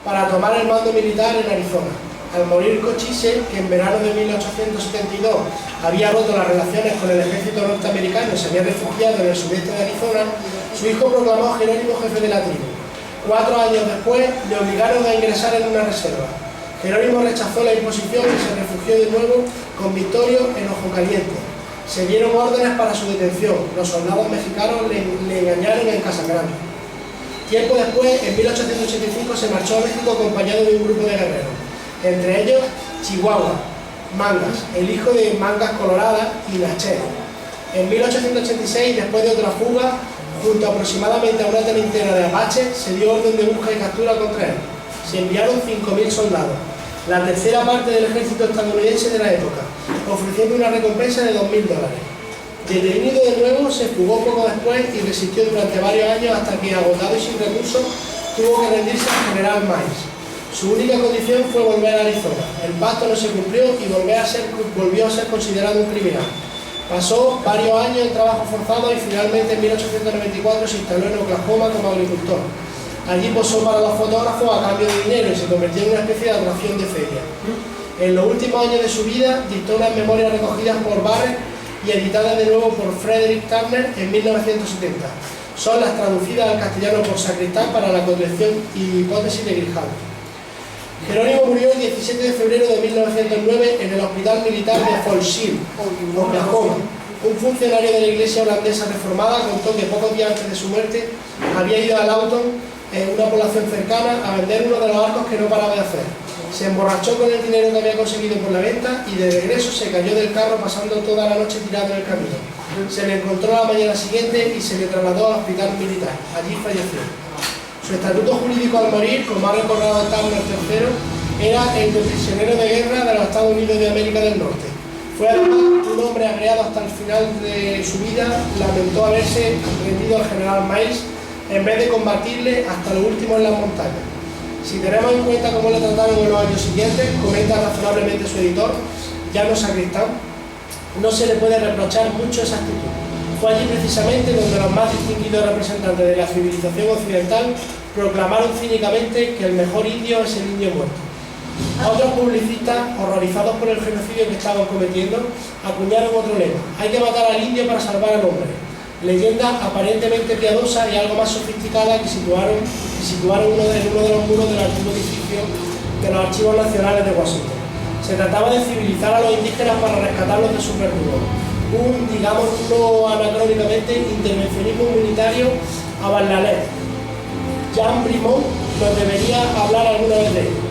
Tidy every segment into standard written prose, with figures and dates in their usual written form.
para tomar el mando militar en Arizona. Al morir Cochise, que en verano de 1872 había roto las relaciones con el ejército norteamericano y se había refugiado en el sudeste de Arizona, su hijo proclamó a Jerónimo jefe de la tribu. 4 años después le obligaron a ingresar en una reserva. Jerónimo rechazó la imposición y se refugió de nuevo con Victorio en Ojo Caliente. Se dieron órdenes para su detención. Los soldados mexicanos le engañaron en Casa Grande. Tiempo después, en 1885, se marchó a México acompañado de un grupo de guerreros, entre ellos Chihuahua, Mangas, el hijo de Mangas Colorada y Naché. En 1886, después de otra fuga, junto aproximadamente a una treintena de apaches, se dio orden de búsqueda y captura contra él. Se enviaron 5.000 soldados, la tercera parte del ejército estadounidense de la época, ofreciendo una recompensa de $2.000. Detenido de nuevo, se fugó poco después y resistió durante varios años hasta que, agotado y sin recursos, tuvo que rendirse al general Miles. Su única condición fue volver a Arizona. El pacto no se cumplió y volvió a ser considerado un criminal. Pasó varios años en trabajo forzado y finalmente en 1894 se instaló en Oklahoma como agricultor. Allí posó para los fotógrafos a cambio de dinero y se convirtió en una especie de atracción de feria. En los últimos años de su vida dictó unas memorias recogidas por Barrett y editadas de nuevo por Frederick Turner en 1970. Son las traducidas al castellano por Sacristán para la colección Hipótesis de Grijalvo. Jerónimo murió el 17 de febrero de 1909 en el Hospital Militar de Fort Sill, Oklahoma. Un funcionario de la iglesia holandesa reformada contó que pocos días antes de su muerte había ido a Lawton, en una población cercana, a vender uno de los arcos que no paraba de hacer. Se emborrachó con el dinero que había conseguido por la venta y de regreso se cayó del carro pasando toda la noche tirado en el camino. Se le encontró a la mañana siguiente y se le trasladó al hospital militar. Allí falleció. Su estatuto jurídico al morir, como ha recordado Turner III, era el de prisionero de guerra de los Estados Unidos de América del Norte. Fue además un hombre agreado hasta el final de su vida. Lamentó haberse rendido al general Miles en vez de combatirle hasta lo último en las montañas. Si tenemos en cuenta cómo le trataron en los años siguientes, comenta razonablemente su editor, Llano Sacristán, no se le puede reprochar mucho esa actitud. Fue allí precisamente donde los más distinguidos representantes de la civilización occidental proclamaron cínicamente que el mejor indio es el indio muerto. Otros publicistas, horrorizados por el genocidio que estaban cometiendo, acuñaron otro lema: hay que matar al indio para salvar al hombre. Leyenda aparentemente piadosa y algo más sofisticada que situaron en uno de los muros del antiguo edificio de los Archivos Nacionales de Washington. Se trataba de civilizar a los indígenas para rescatarlos de sus verdugos. Digámoslo anacrónicamente, intervencionismo militario a Barlalet. Jean Brimont nos debería hablar alguna vez de ello.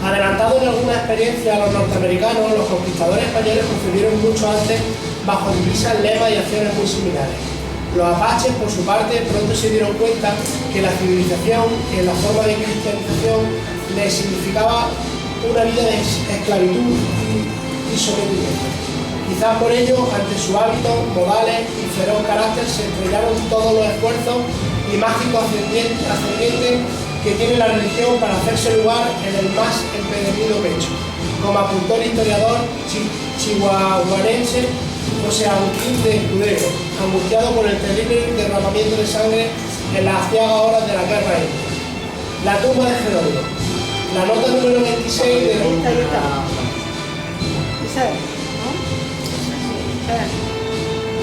Adelantados en alguna experiencia a los norteamericanos, los conquistadores españoles concebieron mucho antes, bajo divisas, lemas y acciones muy similares. Los apaches, por su parte, pronto se dieron cuenta que la civilización, que la forma de cristianización, les significaba una vida de esclavitud y sometimiento. Quizás por ello, ante su hábito, modales y feroz carácter, se estrellaron todos los esfuerzos y mágicos ascendientes que tiene la religión para hacerse lugar en el más empedernido pecho, como apuntó el historiador chihuahuarense José Agustín de Escudero, angustiado por el terrible derramamiento de sangre en las aciagas horas de la guerra india. La tumba de Jerónimo. La nota número 26 de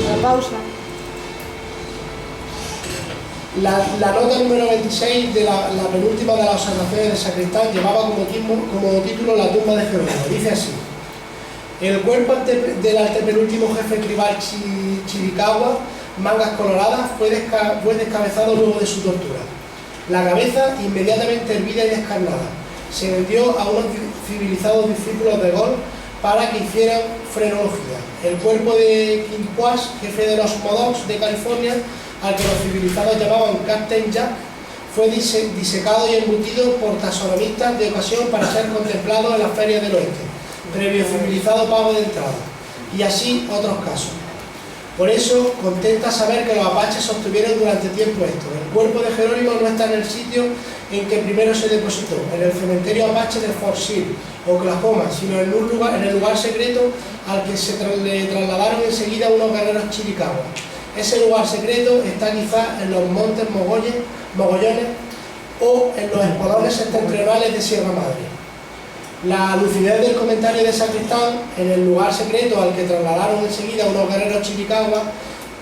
la pausa. La nota número 26 de la penúltima de las observaciones de Sacristán llevaba como título La tumba de Jerónimo. Dice así: el cuerpo del antepenúltimo jefe tribal Chiricahua, Mangas Coloradas, fue descabezado luego de su tortura. La cabeza, inmediatamente hervida y descarnada, se vendió a unos civilizados discípulos de Gol para que hicieran frenología. El cuerpo de Quimpuas, jefe de los Modocs de California, al que los civilizados llamaban Captain Jack, fue disecado y embutido por taxonomistas de ocasión para ser contemplado en las ferias del oeste, previo civilizado pago de entrada, y así otros casos. Por eso, contenta saber que los apaches sostuvieron durante tiempo esto. El cuerpo de Jerónimo no está en el sitio en que primero se depositó, en el cementerio apache de Fort Sill, Oklahoma, sino en el lugar secreto al que le trasladaron enseguida unos guerreros chiricahuas. Ese lugar secreto está quizás en los montes Mogollones, o en los espolones septentrionales de Sierra Madre. La lucidez del comentario de Sacristán en el lugar secreto al que trasladaron enseguida unos guerreros chiricahua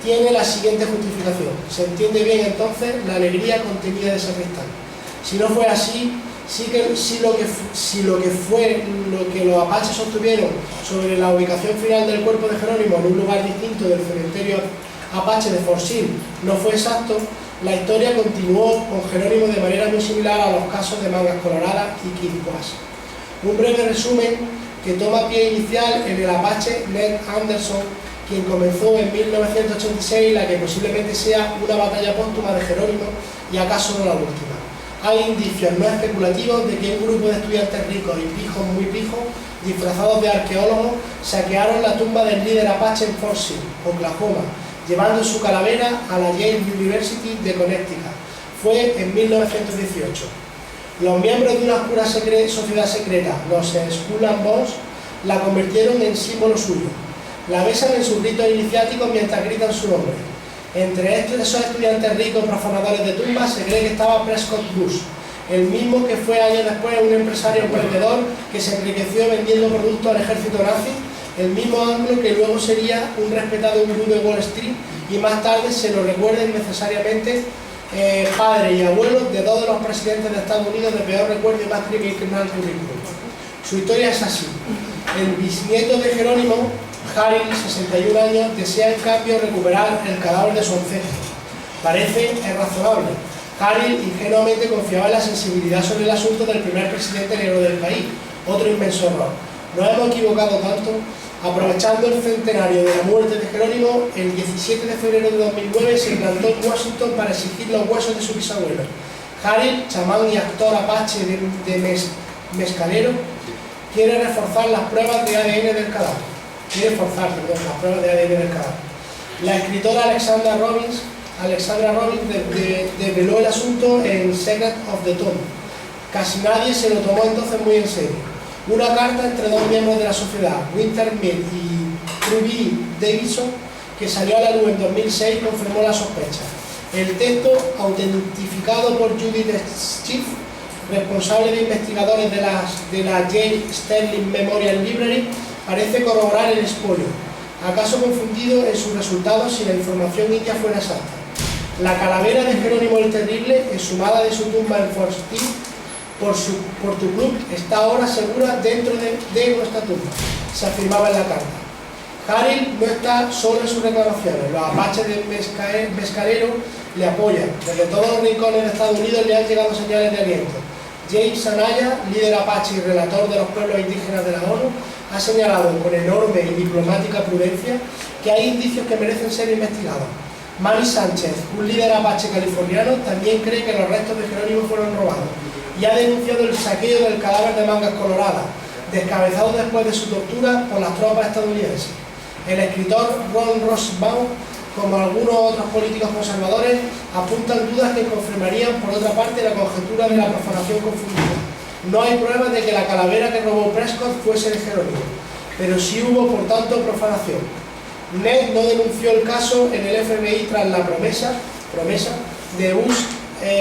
tiene la siguiente justificación. Se entiende bien entonces la alegría contenida de Sacristán. Si no fue así, lo que los apaches sostuvieron sobre la ubicación final del cuerpo de Jerónimo en un lugar distinto del cementerio apache de Fort Sill no fue exacto, la historia continuó con Jerónimo de manera muy similar a los casos de Mangas Coloradas y Quilpuas. Un breve resumen que toma pie inicial en el apache Ned Anderson, quien comenzó en 1986 la que posiblemente sea una batalla póstuma de Jerónimo y acaso no la última. Hay indicios no especulativos de que un grupo de estudiantes ricos y pijos muy pijos, disfrazados de arqueólogos, saquearon la tumba del líder apache en Fort Sill, Oklahoma, llevando su calavera a la Yale University de Connecticut. Fue en 1918. Los miembros de una oscura sociedad secreta, los Skull and Bones, la convirtieron en símbolo suyo. La besan en sus ritos iniciáticos mientras gritan su nombre. Entre esos estudiantes ricos profanadores de tumbas se cree que estaba Prescott Bush, el mismo que fue años después un empresario emprendedor que se enriqueció vendiendo productos al ejército nazi, el mismo anglo que luego sería un respetado gurú de Wall Street y más tarde se lo recuerden necesariamente padre y abuelo de todos los presidentes de Estados Unidos de peor recuerdo y más criminal currículum. Su historia es así. El bisnieto de Jerónimo, Harry, 61 años, desea en cambio recuperar el cadáver de su ancestro. Parece razonable. Harry ingenuamente confiaba en la sensibilidad sobre el asunto del primer presidente negro del país. Otro inmenso error. Nos hemos equivocado tanto. Aprovechando el centenario de la muerte de Jerónimo, el 17 de febrero de 2009 se plantó en Washington para exigir los huesos de su bisabuelo. Harry, chamán y actor apache de Mescalero, quiere reforzar las pruebas de ADN del cadáver. Las pruebas de ADN del cadáver. La escritora Alexandra Robbins desveló el asunto en Secret of the Tomb. Casi nadie se lo tomó entonces muy en serio. Una carta entre dos miembros de la sociedad, Winter Mill y Ruby Davidson, que salió a la luz en 2006, confirmó la sospecha. El texto, autentificado por Judith Schiff, responsable de investigadores de la J. Sterling Memorial Library, parece corroborar el expolio, acaso confundido en sus resultados si la información india fuera exacta. La calavera de Jerónimo el Terrible, exhumada de su tumba en Fort Sill por tu club, está ahora segura dentro de nuestra tumba, se afirmaba en la carta. Harry no está solo en sus reclamaciones, los apaches de Mescalero le apoyan. Desde todos los rincones de Estados Unidos le han llegado señales de aliento. James Anaya, líder apache y relator de los pueblos indígenas de la ONU, ha señalado con enorme y diplomática prudencia que hay indicios que merecen ser investigados. Manny Sánchez, un líder apache californiano, también cree que los restos de Jerónimo fueron robados y ha denunciado el saqueo del cadáver de Mangas Coloradas, descabezado después de su tortura por las tropas estadounidenses. El escritor Ron Rosenbaum, como algunos otros políticos conservadores, apuntan dudas que confirmarían, por otra parte, la conjetura de la profanación confundida. No hay pruebas de que la calavera que robó Prescott fuese de Jerónimo, pero sí hubo, por tanto, profanación. Ned no denunció el caso en el FBI tras la promesa de Bush,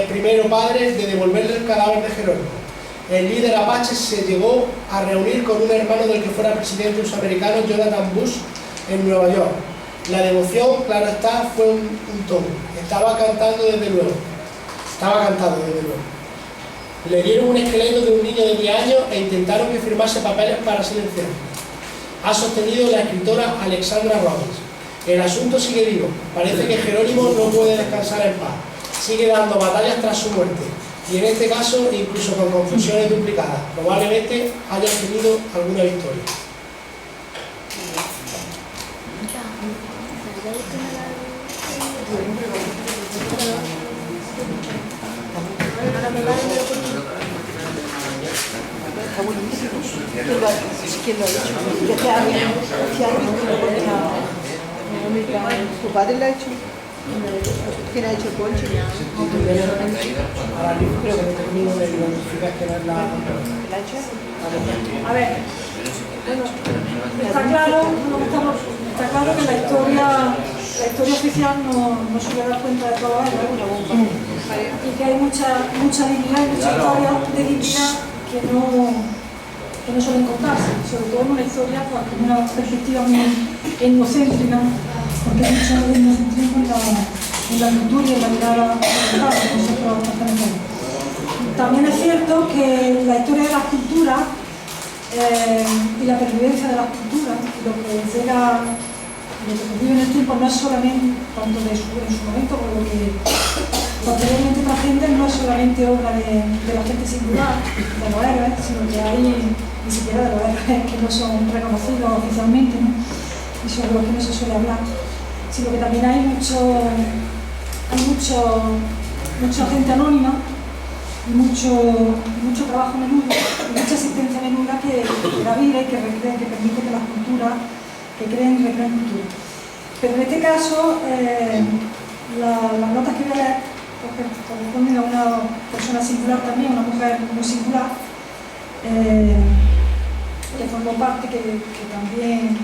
primero padre, de devolverle el cadáver de Jerónimo. El líder apache se llegó a reunir con un hermano del que fuera presidente usoamericano, Jonathan Bush, en Nueva York. La devoción, claro está, fue un tono. Estaba cantado desde luego. Le dieron un esqueleto de un niño de 10 años e intentaron que firmase papeles para silenciarlo. Ha sostenido la escritora Alexandra Robbins. El asunto sigue vivo. Parece que Jerónimo no puede descansar en paz. Sigue dando batallas tras su muerte. Y en este caso, incluso con confusiones duplicadas. Probablemente haya obtenido alguna victoria. Está buenísimo. ¿Quién lo ha hecho? ¿Tu padre lo ha hecho? ¿Quién ha hecho el ponche? Ahora mismo creo que no termino de identificar que no es la... ¿El ha hecho? A ver, bueno, está claro que la historia la historia oficial no suele dar cuenta de todo eso, y que hay mucha dignidad y mucha historia de dignidad que no suelen contarse, sobre todo en una historia pues, con una perspectiva muy etnocéntrica, porque hay mucho etnocentrismo en la cultura y en la mirada occidental que nosotros pertenecemos. También es cierto que la historia de las culturas y la pervivencia de las culturas, lo que llega, lo que vive en el tiempo, no es solamente, tanto en su momento como lo que posteriormente trasciende, no es solamente obra de la gente singular, de los héroes, sino que hay ni siquiera de los héroes que no son reconocidos oficialmente, ¿no? Y sobre los que no se suele hablar, sino que también hay mucha gente anónima, mucho trabajo menudo, mucha asistencia menuda que da vida y que recrea, que permite que las culturas recreen cultura. Pero en este caso, las notas que voy a leer corresponden a una persona singular también, una mujer muy singular, que formó parte, que también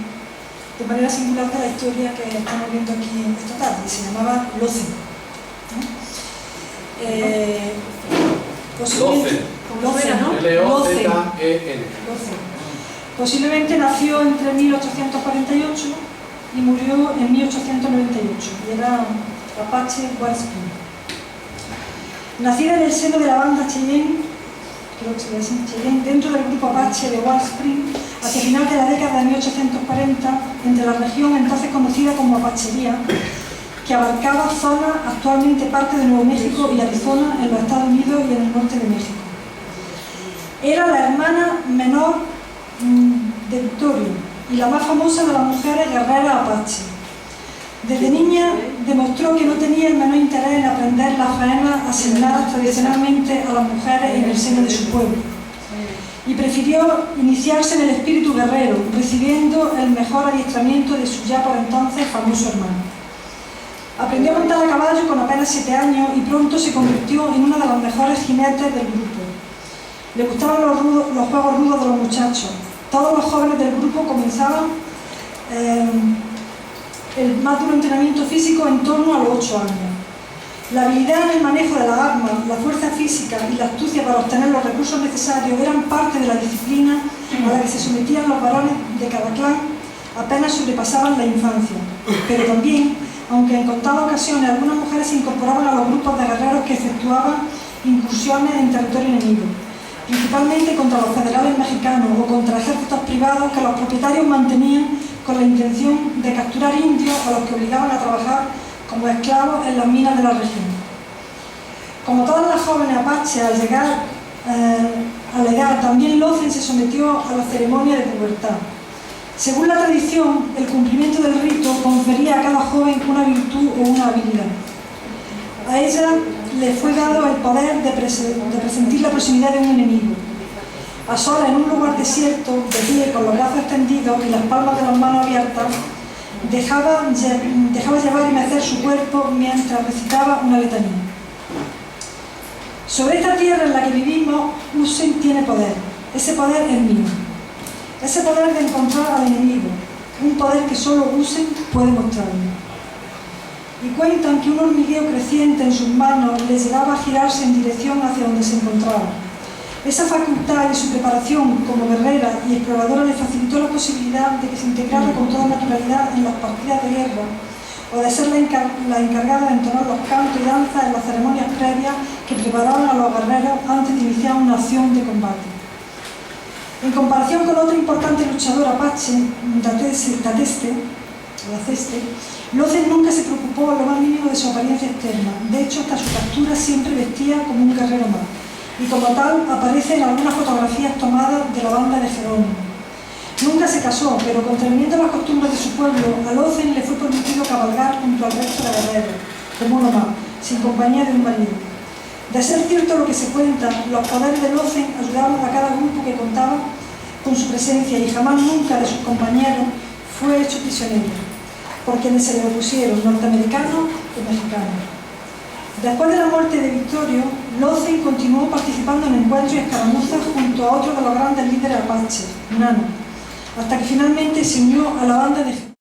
de manera singular de la historia que estamos viendo aquí esta tarde, y se llamaba Locen, ¿no? Posiblemente nació entre 1848 y murió en 1898 y era apache Wellspring. Nacida en el seno de la banda Cheyenne, creo que se llama Cheyenne, dentro del grupo apache de Wellspring, hacia final de la década de 1840, entre la región entonces conocida como Apachería, que abarcaba zonas actualmente parte de Nuevo México y Arizona en los Estados Unidos y en el norte de México. Era la hermana menor de Victoria y la más famosa de las mujeres guerreras apache. Desde niña demostró que no tenía el menor interés en aprender las faenas asignadas tradicionalmente a las mujeres en el seno de su pueblo, y prefirió iniciarse en el espíritu guerrero, recibiendo el mejor adiestramiento de su ya por entonces famoso hermano. Aprendió a montar a caballo con apenas 7 años y pronto se convirtió en una de las mejores jinetes del grupo. Le gustaban los juegos rudos de los muchachos. Todos los jóvenes del grupo comenzaban el más duro entrenamiento físico en torno a los 8 años. La habilidad en el manejo de las armas, la fuerza física y la astucia para obtener los recursos necesarios eran parte de la disciplina a la que se sometían los varones de cada clan apenas sobrepasaban la infancia. Pero también, aunque en contadas ocasiones algunas mujeres se incorporaban a los grupos de guerreros que efectuaban incursiones en territorio enemigo, principalmente contra los federales mexicanos o contra ejércitos privados que los propietarios mantenían con la intención de capturar indios a los que obligaban a trabajar como esclavos en las minas de la región. Como todas las jóvenes apaches, al llegar a la edad, también Locen se sometió a la ceremonia de pubertad. Según la tradición, el cumplimiento del rito confería a cada joven una virtud o una habilidad. A ella le fue dado el poder de presentir la proximidad de un enemigo. A sola en un lugar desierto, de pie, con los brazos extendidos y las palmas de las manos abiertas, dejaba llevar y mecer su cuerpo mientras recitaba una letanía. Sobre esta tierra en la que vivimos, Usen tiene poder. Ese poder es mío. Ese poder de encontrar al enemigo, un poder que solo Usen puede mostrarme. Y cuentan que un hormigueo creciente en sus manos les llevaba a girarse en dirección hacia donde se encontraba. Esa facultad y su preparación como guerrera y exploradora le facilitó la posibilidad de que se integrara con toda naturalidad en las partidas de guerra o de ser la encargada de entonar los cantos y danzas en las ceremonias previas que preparaban a los guerreros antes de iniciar una acción de combate. En comparación con otro importante luchador apache, Dateste, Locen nunca se preocupó lo más mínimo de su apariencia externa. De hecho, hasta su captura siempre vestía como un guerrero más, y como tal aparece en algunas fotografías tomadas de la banda de Jerónimo. Nunca se casó, pero contraviniendo las costumbres de su pueblo, a Locen le fue permitido cabalgar junto al resto de guerreros, como uno más, sin compañía de un marido. De ser cierto lo que se cuenta, los poderes de Locen ayudaban a cada grupo que contaba con su presencia y jamás nunca de sus compañeros fue hecho prisionero, por quienes se le opusieron norteamericanos y mexicanos. Después de la muerte de Victorio, Locen continuó participando en encuentros y escaramuzas junto a otro de los grandes líderes apaches, Nano, hasta que finalmente se unió a la banda de